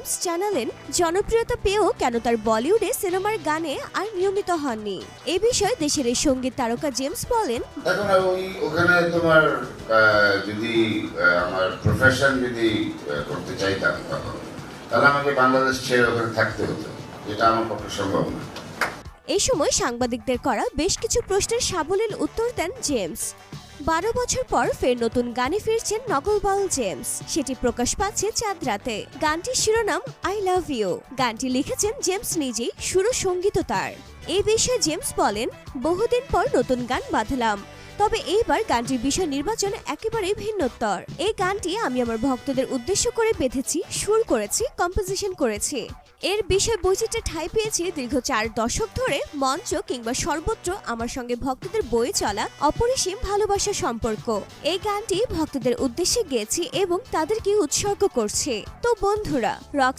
James জানালেন জনপ্রিয়তা পেয়েও কেন তার বলিউডে সিনেমার গানে আর নিয়মিত হননি। এ বিষয়ে দেশের এই সঙ্গীত তারকা জেমস বলেন, এখন ওখানে তোমার যদি আমার প্রফেশন যদি করতে চাইতাম তখন, তাহলে আমাকে বাংলাদেশ ছেড়ে ওখানে থাকতে হতো, যেটা আমার পক্ষে সম্ভব না। এই সময় সাংবাদিকদের করা বেশ কিছু প্রশ্নের সাবলীল উত্তর দেন জেমস। 12 বছর পর ফের নতুন গানে ফিরছেন নকলবাউল জেমস। সেটি প্রকাশ পাচ্ছে চাঁদ রাতে। গানটির শিরোনাম আই লাভ ইউ। গানটি লিখেছেন জেমস নিজেই, সুর ও সঙ্গীতও তার। এই বিষয়ে জেমস বলেন, বহুদিন পর নতুন গান বাঁধলাম, তবে এইবার গানটির বিষয় নির্বাচন একেবারেই ভিন্নতর। এই গানটি আমি আমার ভক্তদের উদ্দেশ্য করে বেঁধেছি, সুর করেছি, কম্পোজিশন করেছি। এর বিষয় বৈচিত্র্যে ঠাঁই পেয়েছি দীর্ঘ 4 দশক ধরে মঞ্চ কিংবা সর্বত্র আমার সঙ্গে ভক্তদের বয়ে চলা অপরিসীম ভালোবাসার সম্পর্ক। এই গানটি ভক্তদের উদ্দেশ্যে গেয়েছি এবং তাদেরকে উৎসর্গ করছি। তো বন্ধুরা, রক